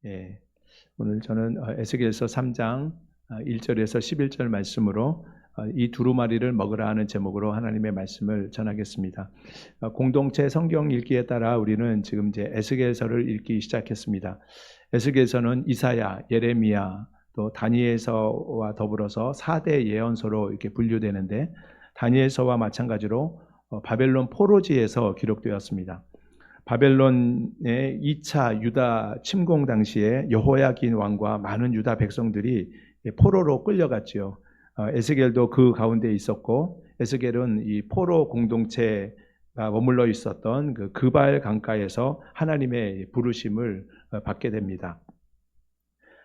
예, 오늘 저는 에스겔서 3장 1절에서 11절 말씀으로 이 두루마리를 먹으라 하는 제목으로 하나님의 말씀을 전하겠습니다. 공동체 성경 읽기에 따라 우리는 지금 이제 에스겔서를 읽기 시작했습니다. 에스겔서는 이사야, 예레미야, 또 다니엘서와 더불어서 4대 예언서로 이렇게 분류되는데, 다니엘서와 마찬가지로 바벨론 포로지에서 기록되었습니다. 바벨론의 2차 유다 침공 당시에 여호야긴 왕과 많은 유다 백성들이 포로로 끌려갔지요. 에스겔도 그 가운데 있었고, 에스겔은 이 포로 공동체가 머물러 있었던 그 그발 강가에서 하나님의 부르심을 받게 됩니다.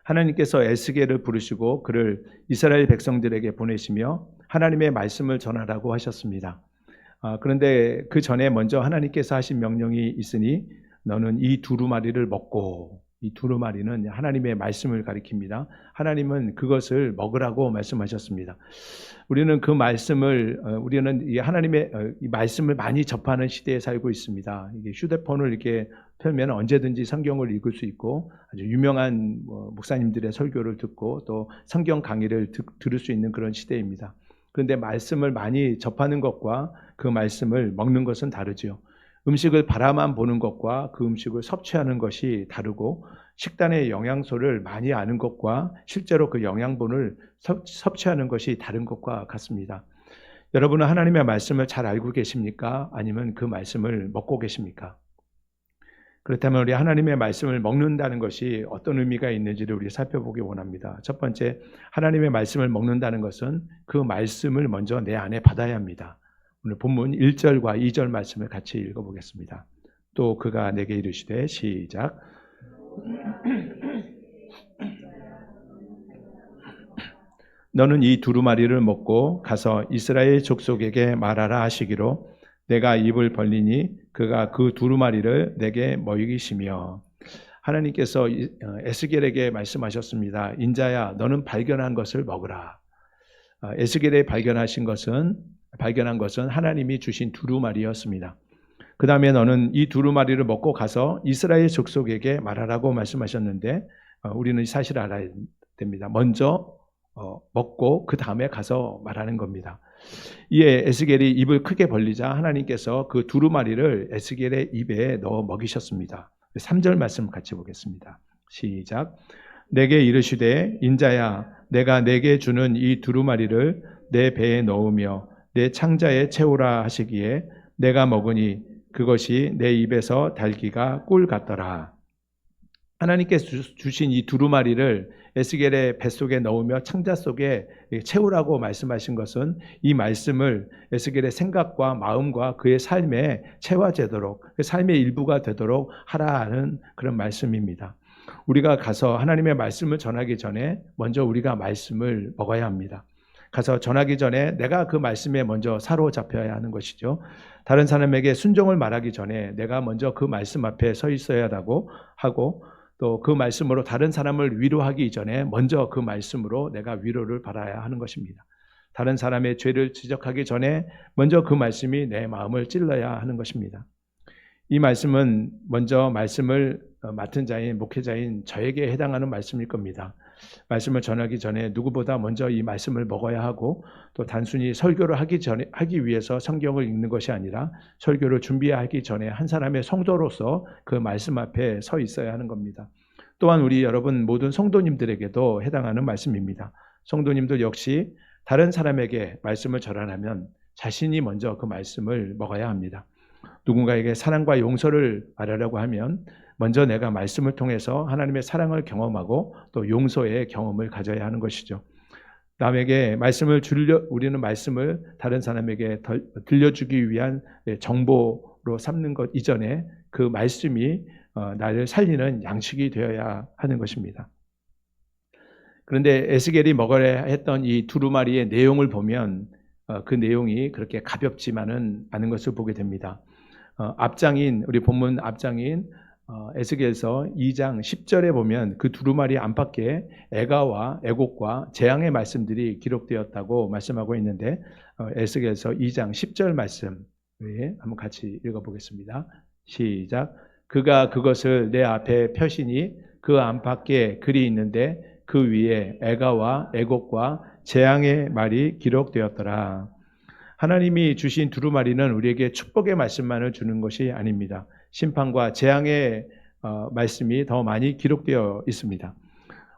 하나님께서 에스겔을 부르시고 그를 이스라엘 백성들에게 보내시며 하나님의 말씀을 전하라고 하셨습니다. 그런데 그 전에 먼저 하나님께서 하신 명령이 있으니 너는 이 두루마리를 먹고, 이 두루마리는 하나님의 말씀을 가리킵니다. 하나님은 그것을 먹으라고 말씀하셨습니다. 우리는 그 말씀을 우리는 하나님의 이 말씀을 많이 접하는 시대에 살고 있습니다. 이게 휴대폰을 이렇게 펴면 언제든지 성경을 읽을 수 있고, 아주 유명한 목사님들의 설교를 듣고 또 성경 강의를 들을 수 있는 그런 시대입니다. 그런데 말씀을 많이 접하는 것과 그 말씀을 먹는 것은 다르죠. 음식을 바라만 보는 것과 그 음식을 섭취하는 것이 다르고, 식단의 영양소를 많이 아는 것과 실제로 그 영양분을 섭취하는 것이 다른 것과 같습니다. 여러분은 하나님의 말씀을 잘 알고 계십니까? 아니면 그 말씀을 먹고 계십니까? 그렇다면 우리 하나님의 말씀을 먹는다는 것이 어떤 의미가 있는지를 우리 살펴보기 원합니다. 첫 번째, 하나님의 말씀을 먹는다는 것은 그 말씀을 먼저 내 안에 받아야 합니다. 오늘 본문 1절과 2절 말씀을 같이 읽어보겠습니다. 또 그가 내게 이르시되, 시작. 너는 이 두루마리를 먹고 가서 이스라엘 족속에게 말하라 하시기로 내가 입을 벌리니 그가 그 두루마리를 내게 먹이시며. 하나님께서 에스겔에게 말씀하셨습니다. 인자야, 너는 발견한 것을 먹으라. 에스겔에 발견한 것은 하나님이 주신 두루마리였습니다. 그 다음에 너는 이 두루마리를 먹고 가서 이스라엘 족속에게 말하라고 말씀하셨는데, 우리는 이 사실을 알아야 됩니다. 먼저 먹고 그 다음에 가서 말하는 겁니다. 이에 에스겔이 입을 크게 벌리자 하나님께서 그 두루마리를 에스겔의 입에 넣어 먹이셨습니다. 3절 말씀 같이 보겠습니다. 시작. 내게 이르시되, 인자야, 내가 내게 주는 이 두루마리를 내 배에 넣으며 내 창자에 채우라 하시기에 내가 먹으니 그것이 내 입에서 달기가 꿀 같더라. 하나님께서 주신 이 두루마리를 에스겔의 뱃속에 넣으며 창자 속에 채우라고 말씀하신 것은 이 말씀을 에스겔의 생각과 마음과 그의 삶에 채워지도록, 그 삶의 일부가 되도록 하라는 그런 말씀입니다. 우리가 가서 하나님의 말씀을 전하기 전에 먼저 우리가 말씀을 먹어야 합니다. 가서 전하기 전에 내가 그 말씀에 먼저 사로잡혀야 하는 것이죠. 다른 사람에게 순종을 말하기 전에 내가 먼저 그 말씀 앞에 서 있어야 하고, 또 그 말씀으로 다른 사람을 위로하기 전에 먼저 그 말씀으로 내가 위로를 받아야 하는 것입니다. 다른 사람의 죄를 지적하기 전에 먼저 그 말씀이 내 마음을 찔러야 하는 것입니다. 이 말씀은 먼저 말씀을 맡은 자인 목회자인 저에게 해당하는 말씀일 겁니다. 말씀을 전하기 전에 누구보다 먼저 이 말씀을 먹어야 하고, 또 단순히 설교를 하기 위해서 성경을 읽는 것이 아니라 설교를 준비하기 전에 한 사람의 성도로서 그 말씀 앞에 서 있어야 하는 겁니다. 또한 우리 여러분 모든 성도님들에게도 해당하는 말씀입니다. 성도님들 역시 다른 사람에게 말씀을 전하려면 자신이 먼저 그 말씀을 먹어야 합니다. 누군가에게 사랑과 용서를 말하려고 하면 먼저 내가 말씀을 통해서 하나님의 사랑을 경험하고 또 용서의 경험을 가져야 하는 것이죠. 남에게 우리는 말씀을 다른 사람에게 들려주기 위한 정보로 삼는 것 이전에 그 말씀이 나를 살리는 양식이 되어야 하는 것입니다. 그런데 에스겔이 먹으려 했던 이 두루마리의 내용을 보면 그 내용이 그렇게 가볍지만은 않은 것을 보게 됩니다. 우리 본문 앞장인 에스겔서 2장 10절에 보면 그 두루마리 안팎에 애가와 애곡과 재앙의 말씀들이 기록되었다고 말씀하고 있는데, 에스겔서 2장 10절 말씀 한번 같이 읽어보겠습니다. 시작. 그가 그것을 내 앞에 펴시니 그 안팎에 글이 있는데 그 위에 애가와 애곡과 재앙의 말이 기록되었더라. 하나님이 주신 두루마리는 우리에게 축복의 말씀만을 주는 것이 아닙니다. 심판과 재앙의 말씀이 더 많이 기록되어 있습니다.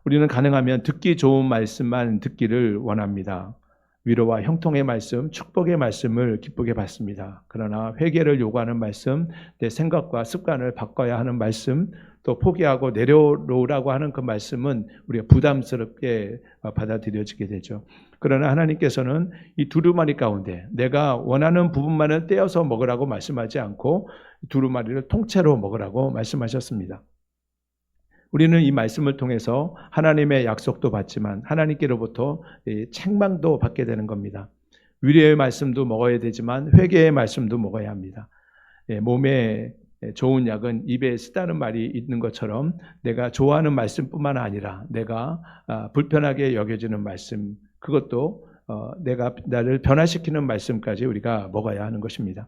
우리는 가능하면 듣기 좋은 말씀만 듣기를 원합니다. 위로와 형통의 말씀, 축복의 말씀을 기쁘게 받습니다. 그러나 회개를 요구하는 말씀, 내 생각과 습관을 바꿔야 하는 말씀, 또 포기하고 내려놓으라고 하는 그 말씀은 우리가 부담스럽게 받아들여지게 되죠. 그러나 하나님께서는 이 두루마리 가운데 내가 원하는 부분만을 떼어서 먹으라고 말씀하지 않고 두루마리를 통째로 먹으라고 말씀하셨습니다. 우리는 이 말씀을 통해서 하나님의 약속도 받지만 하나님께로부터 책망도 받게 되는 겁니다. 위로의 말씀도 먹어야 되지만 회개의 말씀도 먹어야 합니다. 몸에 좋은 약은 입에 쓰다는 말이 있는 것처럼 내가 좋아하는 말씀뿐만 아니라 내가 불편하게 여겨지는 말씀, 그것도 내가 나를 변화시키는 말씀까지 우리가 먹어야 하는 것입니다.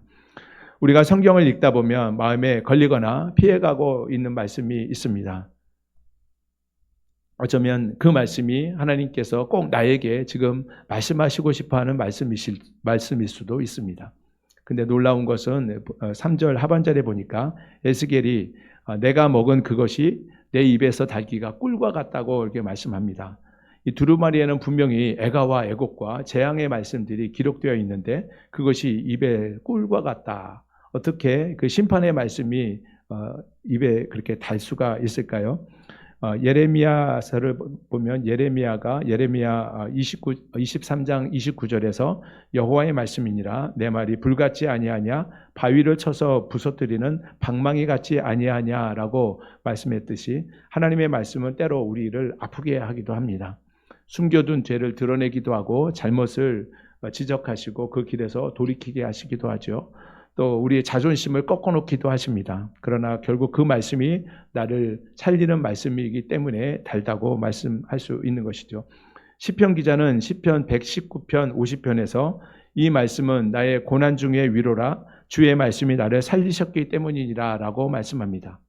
우리가 성경을 읽다 보면 마음에 걸리거나 피해가고 있는 말씀이 있습니다. 어쩌면 그 말씀이 하나님께서 꼭 나에게 지금 말씀하시고 싶어하는 말씀일 수도 있습니다. 근데 놀라운 것은 3절 하반절에 보니까 에스겔이 내가 먹은 그것이 내 입에서 달기가 꿀과 같다고 이렇게 말씀합니다. 이 두루마리에는 분명히 애가와 애곡과 재앙의 말씀들이 기록되어 있는데 그것이 입에 꿀과 같다. 어떻게 그 심판의 말씀이 입에 그렇게 달 수가 있을까요? 예레미야서를 보면 예레미야 23장 29절에서 여호와의 말씀이니라 내 말이 불같지 아니하냐 바위를 쳐서 부서뜨리는 방망이 같지 아니하냐라고 말씀했듯이 하나님의 말씀은 때로 우리를 아프게 하기도 합니다. 숨겨둔 죄를 드러내기도 하고 잘못을 지적하시고 그 길에서 돌이키게 하시기도 하죠. 또 우리의 자존심을 꺾어놓기도 하십니다. 그러나 결국 그 말씀이 나를 살리는 말씀이기 때문에 달다고 말씀할 수 있는 것이죠. 시편 기자는 시편 119편 50편에서 이 말씀은 나의 고난 중의 위로라 주의 말씀이 나를 살리셨기 때문이니라 라고 말씀합니다.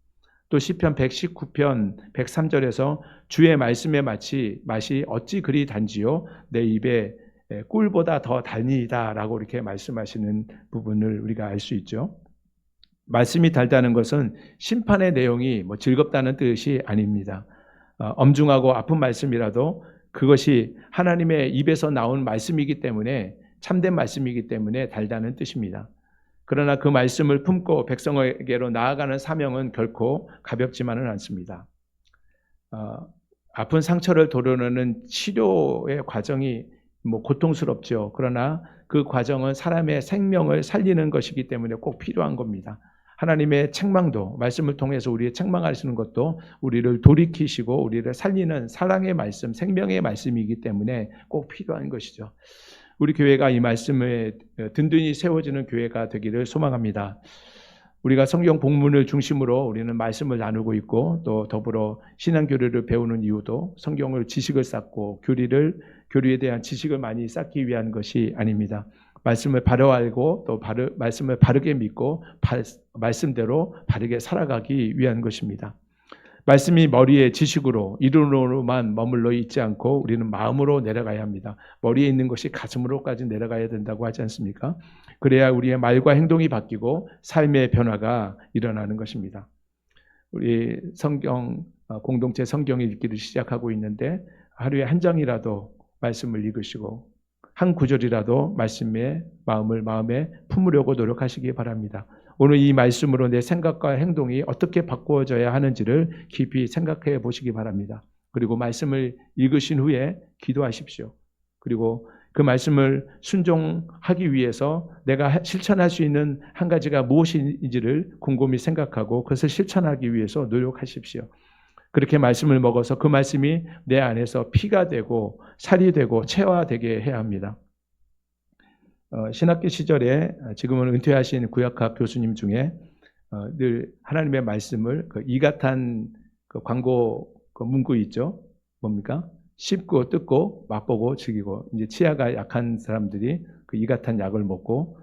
또 시편 119편 103절에서 주의 말씀의 맛이 어찌 그리 단지요 내 입에 꿀보다 더 달니다 라고 이렇게 말씀하시는 부분을 우리가 알 수 있죠. 말씀이 달다는 것은 심판의 내용이 즐겁다는 뜻이 아닙니다. 엄중하고 아픈 말씀이라도 그것이 하나님의 입에서 나온 말씀이기 때문에 참된 말씀이기 때문에 달다는 뜻입니다. 그러나 그 말씀을 품고 백성에게로 나아가는 사명은 결코 가볍지만은 않습니다. 아픈 상처를 도려내는 치료의 과정이 고통스럽죠. 그러나 그 과정은 사람의 생명을 살리는 것이기 때문에 꼭 필요한 겁니다. 하나님의 책망도 말씀을 통해서 우리의 책망하시는 것도 우리를 돌이키시고 우리를 살리는 사랑의 말씀, 생명의 말씀이기 때문에 꼭 필요한 것이죠. 우리 교회가 이 말씀에 든든히 세워지는 교회가 되기를 소망합니다. 우리가 성경 본문을 중심으로 우리는 말씀을 나누고 있고 또 더불어 신앙교리를 배우는 이유도 성경을 지식을 쌓고 교리에 대한 지식을 많이 쌓기 위한 것이 아닙니다. 말씀을 바로 알고 또 말씀을 바르게 믿고 말씀대로 바르게 살아가기 위한 것입니다. 말씀이 머리의 지식으로 이론으로만 머물러 있지 않고 우리는 마음으로 내려가야 합니다. 머리에 있는 것이 가슴으로까지 내려가야 된다고 하지 않습니까? 그래야 우리의 말과 행동이 바뀌고 삶의 변화가 일어나는 것입니다. 우리 공동체 성경 읽기를 시작하고 있는데 하루에 한 장이라도 말씀을 읽으시고 한 구절이라도 말씀의 마음에 품으려고 노력하시기 바랍니다. 오늘 이 말씀으로 내 생각과 행동이 어떻게 바꾸어져야 하는지를 깊이 생각해 보시기 바랍니다. 그리고 말씀을 읽으신 후에 기도하십시오. 그리고 그 말씀을 순종하기 위해서 내가 실천할 수 있는 한 가지가 무엇인지를 곰곰이 생각하고 그것을 실천하기 위해서 노력하십시오. 그렇게 말씀을 먹어서 그 말씀이 내 안에서 피가 되고 살이 되고 체화되게 해야 합니다. 신학교 시절에 지금은 은퇴하신 구약학 교수님 중에 늘 하나님의 말씀을 이가탄 광고 문구 있죠. 뭡니까? 씹고 뜯고 맛보고 즐기고 이제 치아가 약한 사람들이 그 이가탄 약을 먹고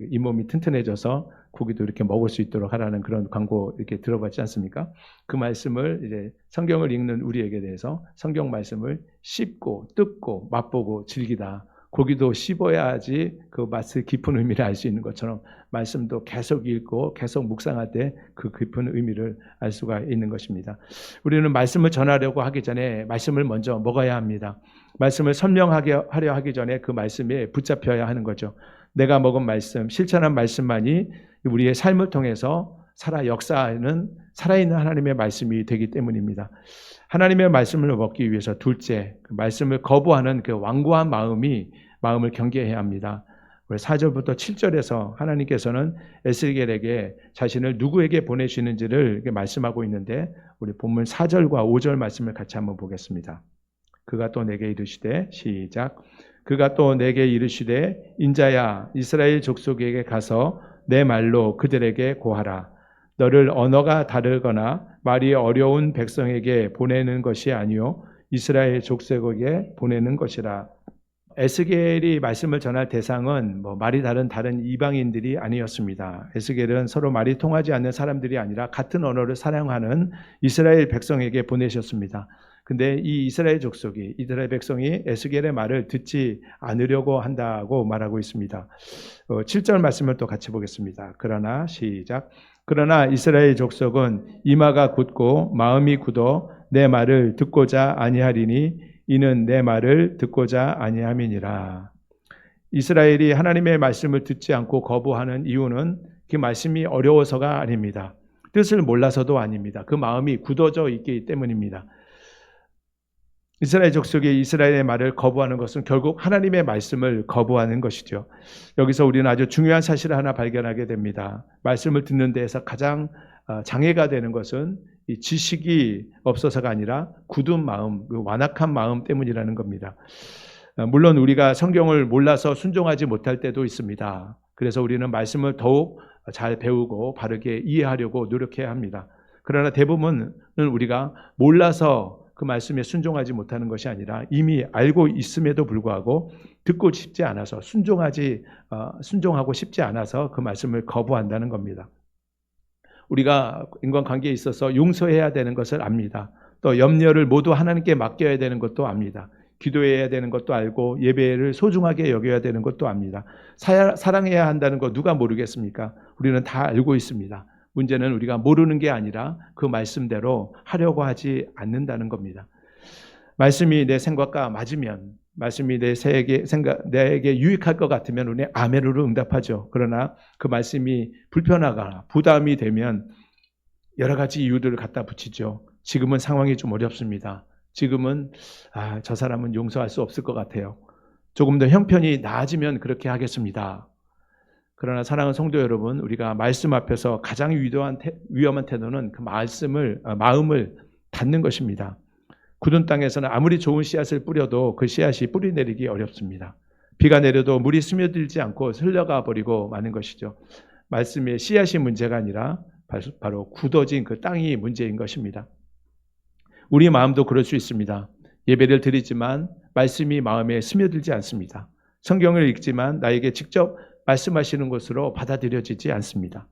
잇몸이 튼튼해져서 고기도 이렇게 먹을 수 있도록 하라는 그런 광고 이렇게 들어봤지 않습니까? 그 말씀을 이제 성경을 읽는 우리에게 대해서 성경 말씀을 씹고 뜯고 맛보고 즐기다. 고기도 씹어야지 그 맛의 깊은 의미를 알 수 있는 것처럼 말씀도 계속 읽고 계속 묵상할 때 그 깊은 의미를 알 수가 있는 것입니다. 우리는 말씀을 전하려고 하기 전에 말씀을 먼저 먹어야 합니다. 말씀을 설명하려 하기 전에 그 말씀에 붙잡혀야 하는 거죠. 내가 먹은 말씀, 실천한 말씀만이 우리의 삶을 통해서 역사하는 살아있는 하나님의 말씀이 되기 때문입니다. 하나님의 말씀을 먹기 위해서 둘째, 그 말씀을 거부하는 그 완고한 마음을 경계해야 합니다. 4절부터 7절에서 하나님께서는 에스겔에게 자신을 누구에게 보내시는지를 말씀하고 있는데 우리 본문 4절과 5절 말씀을 같이 한번 보겠습니다. 그가 또 내게 이르시되 시작. 그가 또 내게 이르시되 인자야 이스라엘 족속에게 가서 내 말로 그들에게 고하라. 너를 언어가 다르거나 말이 어려운 백성에게 보내는 것이 아니요 이스라엘 족속에게 보내는 것이라. 에스겔이 말씀을 전할 대상은 말이 다른 이방인들이 아니었습니다. 에스겔은 서로 말이 통하지 않는 사람들이 아니라 같은 언어를 사용하는 이스라엘 백성에게 보내셨습니다. 근데 이 이스라엘 백성이 에스겔의 말을 듣지 않으려고 한다고 말하고 있습니다. 7절 말씀을 또 같이 보겠습니다. 그러나 시작. 그러나 이스라엘 족속은 이마가 굳고 마음이 굳어 내 말을 듣고자 아니하리니 이는 내 말을 듣고자 아니함이니라. 이스라엘이 하나님의 말씀을 듣지 않고 거부하는 이유는 그 말씀이 어려워서가 아닙니다. 뜻을 몰라서도 아닙니다. 그 마음이 굳어져 있기 때문입니다. 이스라엘 족속이 이스라엘의 말을 거부하는 것은 결국 하나님의 말씀을 거부하는 것이죠. 여기서 우리는 아주 중요한 사실을 하나 발견하게 됩니다. 말씀을 듣는 데에서 가장 장애가 되는 것은 이 지식이 없어서가 아니라 굳은 마음, 완악한 마음 때문이라는 겁니다. 물론 우리가 성경을 몰라서 순종하지 못할 때도 있습니다. 그래서 우리는 말씀을 더욱 잘 배우고 바르게 이해하려고 노력해야 합니다. 그러나 대부분은 우리가 몰라서 그 말씀에 순종하지 못하는 것이 아니라 이미 알고 있음에도 불구하고 듣고 싶지 않아서 순종하고 싶지 않아서 그 말씀을 거부한다는 겁니다. 우리가 인간관계에 있어서 용서해야 되는 것을 압니다. 또 염려를 모두 하나님께 맡겨야 되는 것도 압니다. 기도해야 되는 것도 알고 예배를 소중하게 여겨야 되는 것도 압니다. 사랑해야 한다는 거 누가 모르겠습니까? 우리는 다 알고 있습니다. 문제는 우리가 모르는 게 아니라 그 말씀대로 하려고 하지 않는다는 겁니다. 말씀이 내 생각과 맞으면, 말씀이 내게 유익할 것 같으면 우리는 아멘으로 응답하죠. 그러나 그 말씀이 불편하거나 부담이 되면 여러 가지 이유들을 갖다 붙이죠. 지금은 상황이 좀 어렵습니다. 지금은 저 사람은 용서할 수 없을 것 같아요. 조금 더 형편이 나아지면 그렇게 하겠습니다. 그러나 사랑하는 성도 여러분, 우리가 말씀 앞에서 가장 위험한 태도는 그 마음을 닫는 것입니다. 굳은 땅에서는 아무리 좋은 씨앗을 뿌려도 그 씨앗이 뿌리 내리기 어렵습니다. 비가 내려도 물이 스며들지 않고 흘러가 버리고 마는 것이죠. 말씀의 씨앗이 문제가 아니라 바로 굳어진 그 땅이 문제인 것입니다. 우리 마음도 그럴 수 있습니다. 예배를 드리지만 말씀이 마음에 스며들지 않습니다. 성경을 읽지만 나에게 직접 말씀하시는 것으로 받아들여지지 않습니다.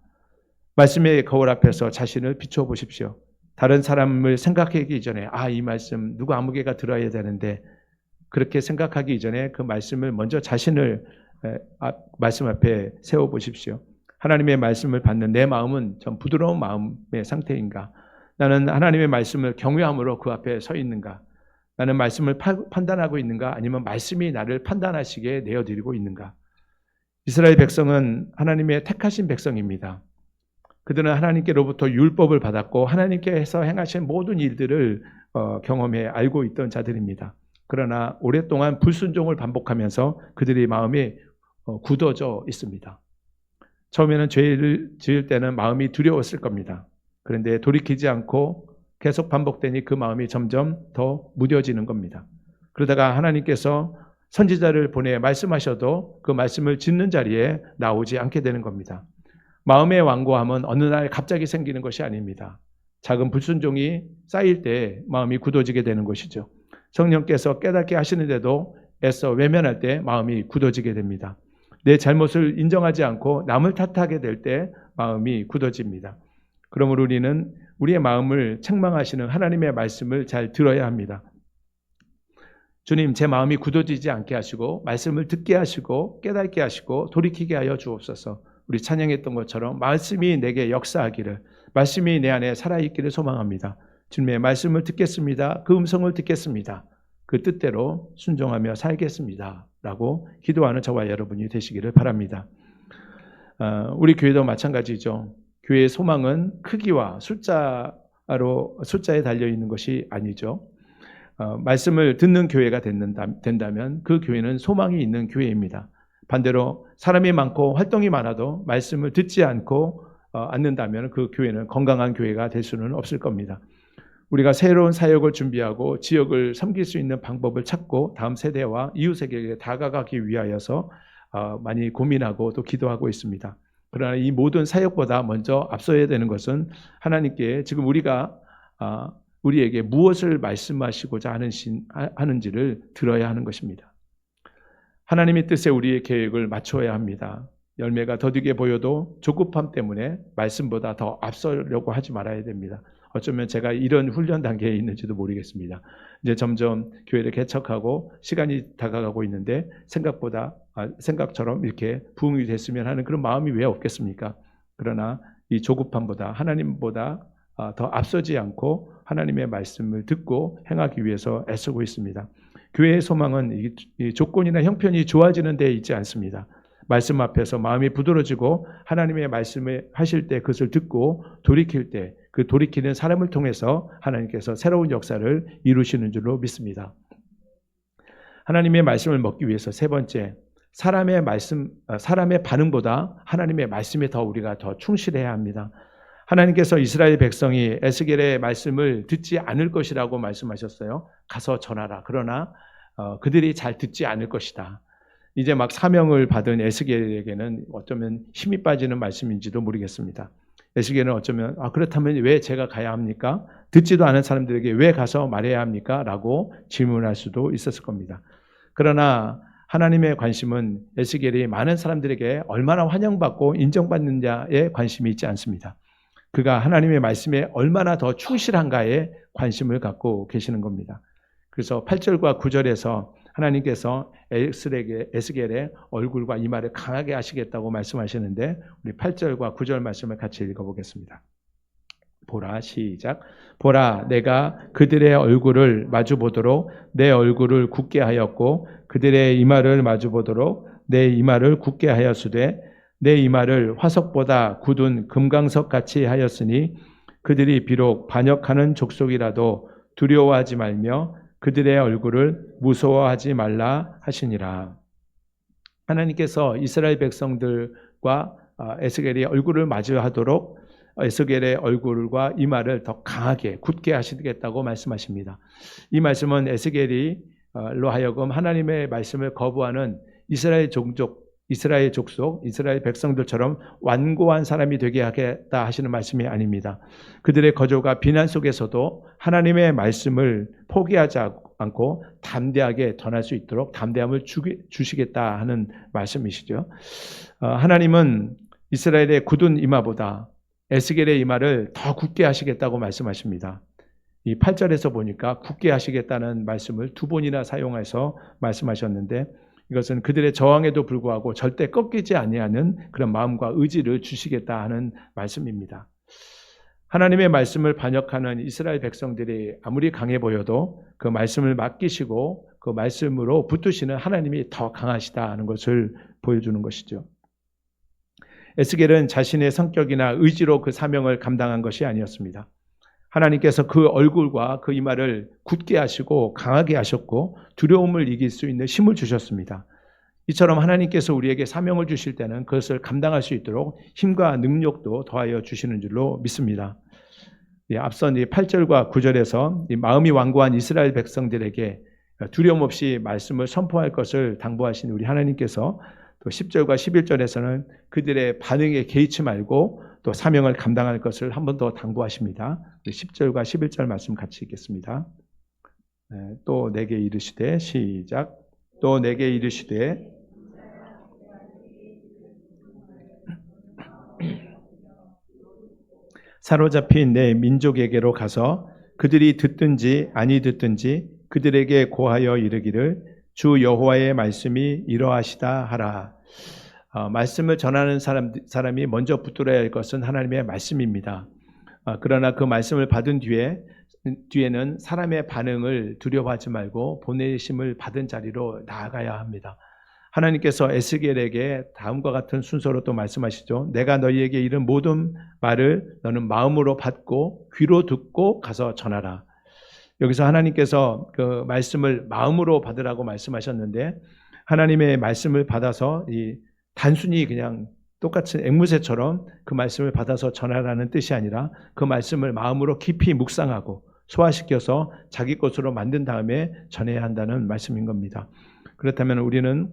말씀의 거울 앞에서 자신을 비춰보십시오. 다른 사람을 생각하기 이전에 이 말씀 누구 아무개가 들어야 되는데 그렇게 생각하기 이전에 그 말씀을 먼저 자신을 말씀 앞에 세워보십시오. 하나님의 말씀을 받는 내 마음은 좀 부드러운 마음의 상태인가? 나는 하나님의 말씀을 경외함으로 그 앞에 서 있는가? 나는 말씀을 판단하고 있는가? 아니면 말씀이 나를 판단하시게 내어드리고 있는가? 이스라엘 백성은 하나님의 택하신 백성입니다. 그들은 하나님께로부터 율법을 받았고 하나님께서 행하신 모든 일들을 경험해 알고 있던 자들입니다. 그러나 오랫동안 불순종을 반복하면서 그들의 마음이 굳어져 있습니다. 처음에는 죄를 지을 때는 마음이 두려웠을 겁니다. 그런데 돌이키지 않고 계속 반복되니 그 마음이 점점 더 무뎌지는 겁니다. 그러다가 하나님께서 선지자를 보내 말씀하셔도 그 말씀을 짓는 자리에 나오지 않게 되는 겁니다. 마음의 완고함은 어느 날 갑자기 생기는 것이 아닙니다. 작은 불순종이 쌓일 때 마음이 굳어지게 되는 것이죠. 성령께서 깨닫게 하시는데도 애써 외면할 때 마음이 굳어지게 됩니다. 내 잘못을 인정하지 않고 남을 탓하게 될 때 마음이 굳어집니다. 그러므로 우리는 우리의 마음을 책망하시는 하나님의 말씀을 잘 들어야 합니다. 주님, 제 마음이 굳어지지 않게 하시고 말씀을 듣게 하시고 깨닫게 하시고 돌이키게 하여 주옵소서. 우리 찬양했던 것처럼 말씀이 내게 역사하기를, 말씀이 내 안에 살아있기를 소망합니다. 주님의 말씀을 듣겠습니다. 그 음성을 듣겠습니다. 그 뜻대로 순종하며 살겠습니다. 라고 기도하는 저와 여러분이 되시기를 바랍니다. 우리 교회도 마찬가지죠. 교회의 소망은 크기와 숫자에 달려있는 것이 아니죠. 말씀을 듣는 교회가 된다면 그 교회는 소망이 있는 교회입니다. 반대로 사람이 많고 활동이 많아도 말씀을 듣지 않는다면 그 교회는 건강한 교회가 될 수는 없을 겁니다. 우리가 새로운 사역을 준비하고 지역을 섬길 수 있는 방법을 찾고 다음 세대와 이웃에게 다가가기 위하여서 많이 고민하고 또 기도하고 있습니다. 그러나 이 모든 사역보다 먼저 앞서야 되는 것은 하나님께 지금 우리에게 무엇을 말씀하시고자 하는지를 들어야 하는 것입니다. 하나님의 뜻에 우리의 계획을 맞춰야 합니다. 열매가 더디게 보여도 조급함 때문에 말씀보다 더 앞서려고 하지 말아야 됩니다. 어쩌면 제가 이런 훈련 단계에 있는지도 모르겠습니다. 이제 점점 교회를 개척하고 시간이 다가가고 있는데 생각처럼 이렇게 부흥이 됐으면 하는 그런 마음이 왜 없겠습니까? 그러나 이 조급함보다 하나님보다 더 앞서지 않고 하나님의 말씀을 듣고 행하기 위해서 애쓰고 있습니다. 교회의 소망은 이 조건이나 형편이 좋아지는 데 있지 않습니다. 말씀 앞에서 마음이 부드러지고 하나님의 말씀을 하실 때 그것을 듣고 돌이킬 때 그 돌이키는 사람을 통해서 하나님께서 새로운 역사를 이루시는 줄로 믿습니다. 하나님의 말씀을 먹기 위해서 세 번째, 사람의 반응보다 하나님의 말씀에 우리가 더 충실해야 합니다. 하나님께서 이스라엘 백성이 에스겔의 말씀을 듣지 않을 것이라고 말씀하셨어요. 가서 전하라. 그러나 그들이 잘 듣지 않을 것이다. 이제 막 사명을 받은 에스겔에게는 어쩌면 힘이 빠지는 말씀인지도 모르겠습니다. 에스겔은 어쩌면 그렇다면 왜 제가 가야 합니까? 듣지도 않은 사람들에게 왜 가서 말해야 합니까? 라고 질문할 수도 있었을 겁니다. 그러나 하나님의 관심은 에스겔이 많은 사람들에게 얼마나 환영받고 인정받느냐에 관심이 있지 않습니다. 그가 하나님의 말씀에 얼마나 더 충실한가에 관심을 갖고 계시는 겁니다. 그래서 8절과 9절에서 하나님께서 에스겔의 얼굴과 이마를 강하게 하시겠다고 말씀하시는데 우리 8절과 9절 말씀을 같이 읽어보겠습니다. 보라, 시작. 보라, 내가 그들의 얼굴을 마주보도록 내 얼굴을 굳게 하였고 그들의 이마를 마주보도록 내 이마를 굳게 하였으되 내 이마를 화석보다 굳은 금강석 같이 하였으니 그들이 비록 반역하는 족속이라도 두려워하지 말며 그들의 얼굴을 무서워하지 말라 하시니라. 하나님께서 이스라엘 백성들과 에스겔의 얼굴을 마주하도록 에스겔의 얼굴과 이마를 더 강하게 굳게 하시겠다고 말씀하십니다. 이 말씀은 에스겔이로 하여금 하나님의 말씀을 거부하는 이스라엘 족속, 이스라엘 백성들처럼 완고한 사람이 되게 하겠다 하시는 말씀이 아닙니다. 그들의 거조가 비난 속에서도 하나님의 말씀을 포기하지 않고 담대하게 전할 수 있도록 담대함을 주시겠다 하는 말씀이시죠. 하나님은 이스라엘의 굳은 이마보다 에스겔의 이마를 더 굳게 하시겠다고 말씀하십니다. 이 8절에서 보니까 굳게 하시겠다는 말씀을 두 번이나 사용해서 말씀하셨는데 이것은 그들의 저항에도 불구하고 절대 꺾이지 아니하는 그런 마음과 의지를 주시겠다 하는 말씀입니다. 하나님의 말씀을 반역하는 이스라엘 백성들이 아무리 강해 보여도 그 말씀을 맡기시고 그 말씀으로 붙드시는 하나님이 더 강하시다 하는 것을 보여주는 것이죠. 에스겔은 자신의 성격이나 의지로 그 사명을 감당한 것이 아니었습니다. 하나님께서 그 얼굴과 그 이마를 굳게 하시고 강하게 하셨고 두려움을 이길 수 있는 힘을 주셨습니다. 이처럼 하나님께서 우리에게 사명을 주실 때는 그것을 감당할 수 있도록 힘과 능력도 더하여 주시는 줄로 믿습니다. 앞선 8절과 9절에서 마음이 완고한 이스라엘 백성들에게 두려움 없이 말씀을 선포할 것을 당부하신 우리 하나님께서 또 10절과 11절에서는 그들의 반응에 개의치 말고 또 사명을 감당할 것을 한 번 더 당부하십니다. 10절과 11절 말씀 같이 읽겠습니다. 또 내게 이르시되 시작. 또 내게 이르시되 사로잡힌 내 민족에게로 가서 그들이 듣든지 아니 듣든지 그들에게 고하여 이르기를 주 여호와의 말씀이 이러하시다 하라. 말씀을 전하는 사람이 먼저 붙들어야 할 것은 하나님의 말씀입니다. 그러나 그 말씀을 받은 뒤에는 사람의 반응을 두려워하지 말고 보내심을 받은 자리로 나아가야 합니다. 하나님께서 에스겔에게 다음과 같은 순서로 또 말씀하시죠. 내가 너희에게 이른 모든 말을 너는 마음으로 받고 귀로 듣고 가서 전하라. 여기서 하나님께서 그 말씀을 마음으로 받으라고 말씀하셨는데, 하나님의 말씀을 받아서 단순히 그냥 똑같은 앵무새처럼 그 말씀을 받아서 전하라는 뜻이 아니라 그 말씀을 마음으로 깊이 묵상하고 소화시켜서 자기 것으로 만든 다음에 전해야 한다는 말씀인 겁니다. 그렇다면 우리는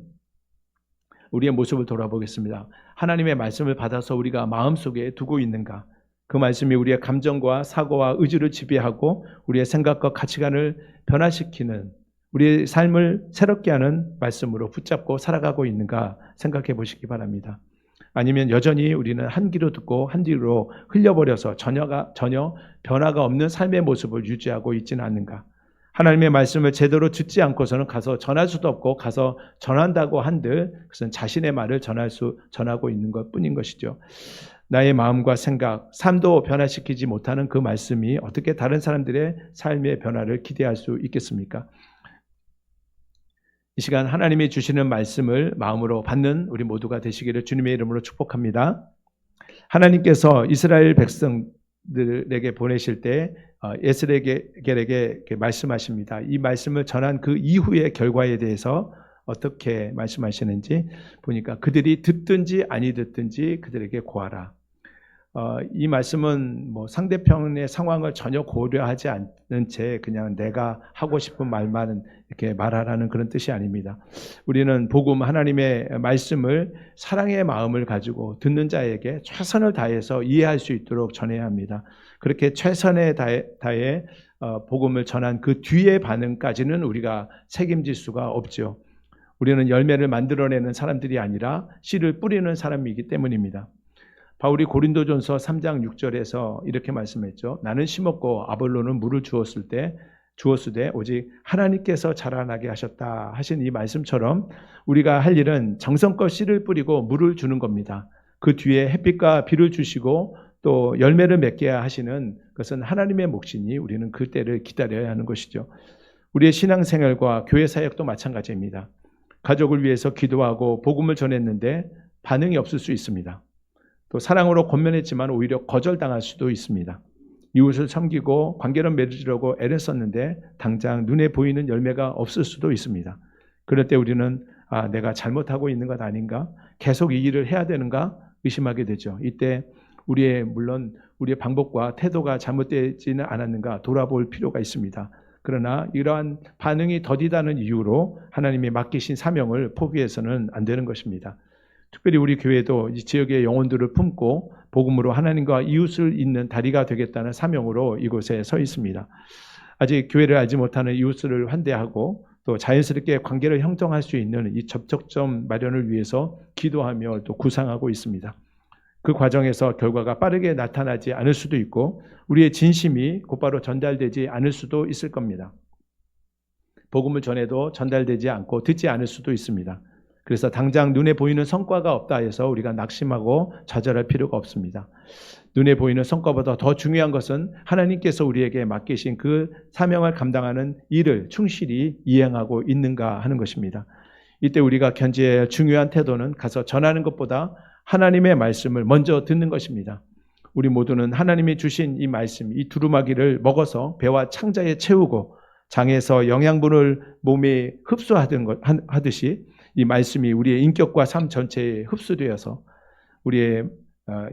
우리의 모습을 돌아보겠습니다. 하나님의 말씀을 받아서 우리가 마음속에 두고 있는가? 그 말씀이 우리의 감정과 사고와 의지를 지배하고 우리의 생각과 가치관을 변화시키는, 우리의 삶을 새롭게 하는 말씀으로 붙잡고 살아가고 있는가 생각해 보시기 바랍니다. 아니면 여전히 우리는 한 귀로 듣고 한 귀로 흘려버려서 전혀 변화가 없는 삶의 모습을 유지하고 있지는 않는가? 하나님의 말씀을 제대로 듣지 않고서는 가서 전할 수도 없고, 가서 전한다고 한들 그것은 자신의 말을 전하고 있는 것뿐인 것이죠. 나의 마음과 생각, 삶도 변화시키지 못하는 그 말씀이 어떻게 다른 사람들의 삶의 변화를 기대할 수 있겠습니까? 이 시간 하나님이 주시는 말씀을 마음으로 받는 우리 모두가 되시기를 주님의 이름으로 축복합니다. 하나님께서 이스라엘 백성들에게 보내실 때 에스겔에게 말씀하십니다. 이 말씀을 전한 그 이후의 결과에 대해서 어떻게 말씀하시는지 보니까 그들이 듣든지 아니 듣든지 그들에게 고하라. 이 말씀은 상대편의 상황을 전혀 고려하지 않는 채 그냥 내가 하고 싶은 말만 이렇게 말하라는 그런 뜻이 아닙니다. 우리는 복음, 하나님의 말씀을 사랑의 마음을 가지고 듣는 자에게 최선을 다해서 이해할 수 있도록 전해야 합니다. 그렇게 최선을 다해 복음을 전한 그 뒤의 반응까지는 우리가 책임질 수가 없죠. 우리는 열매를 만들어내는 사람들이 아니라 씨를 뿌리는 사람이기 때문입니다. 바울이 고린도전서 3장 6절에서 이렇게 말씀했죠. 나는 심었고 아볼로는 물을 주었으되 오직 하나님께서 자라나게 하셨다 하신 이 말씀처럼 우리가 할 일은 정성껏 씨를 뿌리고 물을 주는 겁니다. 그 뒤에 햇빛과 비를 주시고 또 열매를 맺게 하시는 것은 하나님의 몫이니 우리는 그 때를 기다려야 하는 것이죠. 우리의 신앙생활과 교회 사역도 마찬가지입니다. 가족을 위해서 기도하고 복음을 전했는데 반응이 없을 수 있습니다. 또 사랑으로 권면했지만 오히려 거절당할 수도 있습니다. 이웃을 섬기고 관계를 맺으려고 애를 썼는데 당장 눈에 보이는 열매가 없을 수도 있습니다. 그럴 때 우리는 내가 잘못하고 있는 것 아닌가? 계속 이 일을 해야 되는가? 의심하게 되죠. 이때 물론 우리의 방법과 태도가 잘못되지는 않았는가 돌아볼 필요가 있습니다. 그러나 이러한 반응이 더디다는 이유로 하나님이 맡기신 사명을 포기해서는 안 되는 것입니다. 특별히 우리 교회도 이 지역의 영혼들을 품고 복음으로 하나님과 이웃을 잇는 다리가 되겠다는 사명으로 이곳에 서 있습니다. 아직 교회를 알지 못하는 이웃을 환대하고 또 자연스럽게 관계를 형성할 수 있는 이 접촉점 마련을 위해서 기도하며 또 구상하고 있습니다. 그 과정에서 결과가 빠르게 나타나지 않을 수도 있고 우리의 진심이 곧바로 전달되지 않을 수도 있을 겁니다. 복음을 전해도 전달되지 않고 듣지 않을 수도 있습니다. 그래서 당장 눈에 보이는 성과가 없다 해서 우리가 낙심하고 좌절할 필요가 없습니다. 눈에 보이는 성과보다 더 중요한 것은 하나님께서 우리에게 맡기신 그 사명을 감당하는 일을 충실히 이행하고 있는가 하는 것입니다. 이때 우리가 견지해야 할 중요한 태도는 가서 전하는 것보다 하나님의 말씀을 먼저 듣는 것입니다. 우리 모두는 하나님이 주신 이 말씀, 이 두루마기를 먹어서 배와 창자에 채우고 장에서 영양분을 몸에 흡수하듯이 이 말씀이 우리의 인격과 삶 전체에 흡수되어서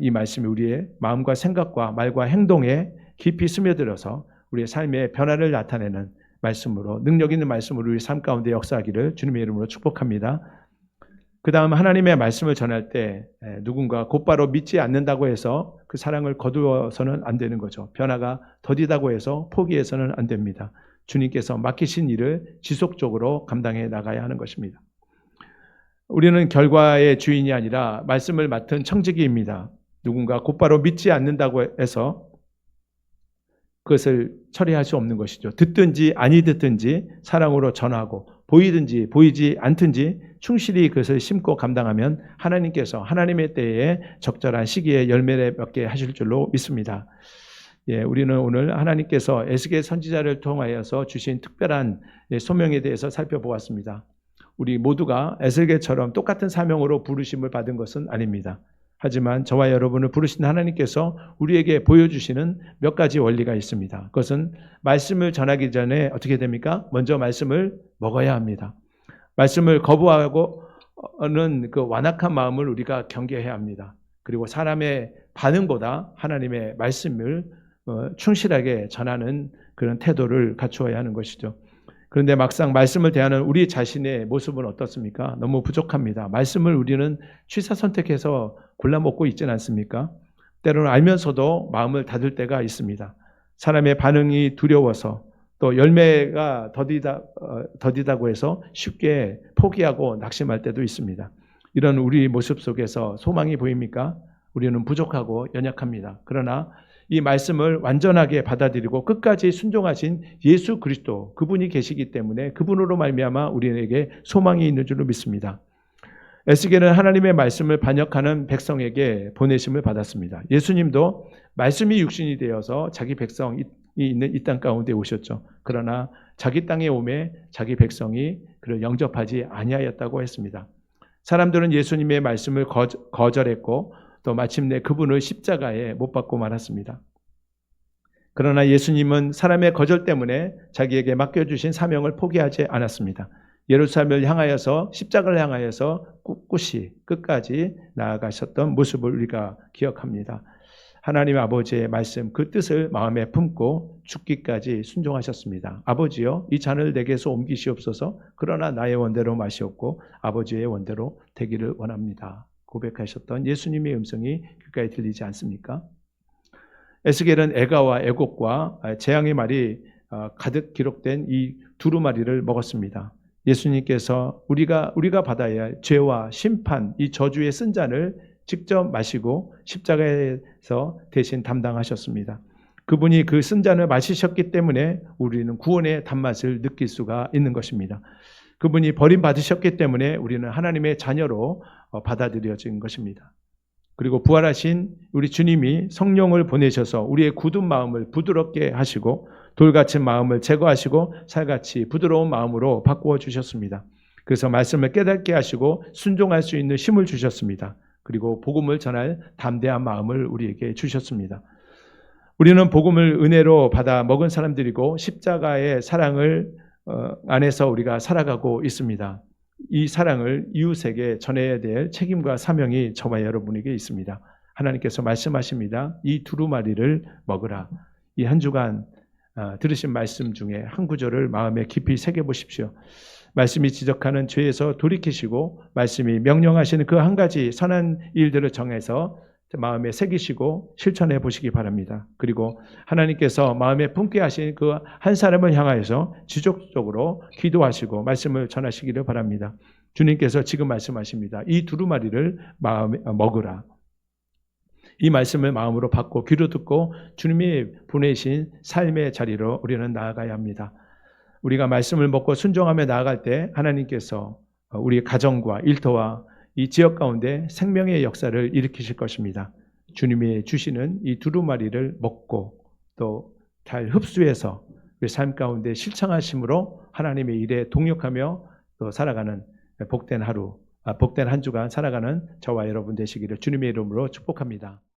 이 말씀이 우리의 마음과 생각과 말과 행동에 깊이 스며들어서 우리의 삶의 변화를 나타내는 말씀으로, 능력 있는 말씀으로 우리 삶 가운데 역사하기를 주님의 이름으로 축복합니다. 그 다음 하나님의 말씀을 전할 때 누군가 곧바로 믿지 않는다고 해서 그 사랑을 거두어서는 안 되는 거죠. 변화가 더디다고 해서 포기해서는 안 됩니다. 주님께서 맡기신 일을 지속적으로 감당해 나가야 하는 것입니다. 우리는 결과의 주인이 아니라 말씀을 맡은 청지기입니다. 누군가 곧바로 믿지 않는다고 해서 그것을 처리할 수 없는 것이죠. 듣든지 아니 듣든지 사랑으로 전하고 보이든지 보이지 않든지 충실히 그것을 심고 감당하면 하나님께서 하나님의 때에 적절한 시기에 열매를 맺게 하실 줄로 믿습니다. 우리는 오늘 하나님께서 에스겔 선지자를 통하여서 주신 특별한 소명에 대해서 살펴보았습니다. 우리 모두가 에스겔처럼 똑같은 사명으로 부르심을 받은 것은 아닙니다. 하지만 저와 여러분을 부르신 하나님께서 우리에게 보여주시는 몇 가지 원리가 있습니다. 그것은 말씀을 전하기 전에 어떻게 됩니까? 먼저 말씀을 먹어야 합니다. 말씀을 거부하고는 그 완악한 마음을 우리가 경계해야 합니다. 그리고 사람의 반응보다 하나님의 말씀을 충실하게 전하는 그런 태도를 갖추어야 하는 것이죠. 그런데 막상 말씀을 대하는 우리 자신의 모습은 어떻습니까? 너무 부족합니다. 말씀을 우리는 취사 선택해서 골라 먹고 있지는 않습니까? 때로는 알면서도 마음을 닫을 때가 있습니다. 사람의 반응이 두려워서 또 열매가 더디다고 해서 쉽게 포기하고 낙심할 때도 있습니다. 이런 우리 모습 속에서 소망이 보입니까? 우리는 부족하고 연약합니다. 그러나 이 말씀을 완전하게 받아들이고 끝까지 순종하신 예수 그리스도 그분이 계시기 때문에 그분으로 말미암아 우리에게 소망이 있는 줄로 믿습니다. 에스겔은 하나님의 말씀을 반역하는 백성에게 보내심을 받았습니다. 예수님도 말씀이 육신이 되어서 자기 백성이 있는 이 땅 가운데 오셨죠. 그러나 자기 땅에 오매 자기 백성이 그를 영접하지 아니하였다고 했습니다. 사람들은 예수님의 말씀을 거절했고 또 마침내 그분을 십자가에 못 박고 말았습니다. 그러나 예수님은 사람의 거절 때문에 자기에게 맡겨주신 사명을 포기하지 않았습니다. 예루살렘을 향하여서 십자가를 향하여서 꿋꿋이 끝까지 나아가셨던 모습을 우리가 기억합니다. 하나님 아버지의 말씀 그 뜻을 마음에 품고 죽기까지 순종하셨습니다. 아버지여 이 잔을 내게서 옮기시옵소서. 그러나 나의 원대로 마시옵고 아버지의 원대로 되기를 원합니다. 고백하셨던 예수님의 음성이 귓가에 들리지 않습니까? 에스겔은 애가와 애곡과 재앙의 말이 가득 기록된 이 두루마리를 먹었습니다. 예수님께서 우리가 받아야 할 죄와 심판, 이 저주의 쓴 잔을 직접 마시고 십자가에서 대신 담당하셨습니다. 그분이 그 쓴 잔을 마시셨기 때문에 우리는 구원의 단맛을 느낄 수가 있는 것입니다. 그분이 버림받으셨기 때문에 우리는 하나님의 자녀로 받아들여진 것입니다. 그리고 부활하신 우리 주님이 성령을 보내셔서 우리의 굳은 마음을 부드럽게 하시고 돌같은 마음을 제거하시고 살같이 부드러운 마음으로 바꾸어 주셨습니다. 그래서 말씀을 깨닫게 하시고 순종할 수 있는 힘을 주셨습니다. 그리고 복음을 전할 담대한 마음을 우리에게 주셨습니다. 우리는 복음을 은혜로 받아 먹은 사람들이고 십자가의 사랑을 안에서 우리가 살아가고 있습니다. 이 사랑을 이웃에게 전해야 될 책임과 사명이 저와 여러분에게 있습니다. 하나님께서 말씀하십니다. 이 두루마리를 먹으라. 이 한 주간 들으신 말씀 중에 한 구절을 마음에 깊이 새겨보십시오. 말씀이 지적하는 죄에서 돌이키시고 말씀이 명령하시는 그 한 가지 선한 일들을 정해서 마음에 새기시고 실천해 보시기 바랍니다. 그리고 하나님께서 마음에 품게 하신 그 한 사람을 향하여서 지속적으로 기도하시고 말씀을 전하시기를 바랍니다. 주님께서 지금 말씀하십니다. 이 두루마리를 마음에 먹으라. 이 말씀을 마음으로 받고 귀로 듣고 주님이 보내신 삶의 자리로 우리는 나아가야 합니다. 우리가 말씀을 먹고 순종하며 나아갈 때 하나님께서 우리 가정과 일터와 이 지역 가운데 생명의 역사를 일으키실 것입니다. 주님이 주시는 이 두루마리를 먹고 또 잘 흡수해서 우리 삶 가운데 실천하심으로 하나님의 일에 동역하며 또 살아가는 복된 하루, 복된 한 주간 살아가는 저와 여러분 되시기를 주님의 이름으로 축복합니다.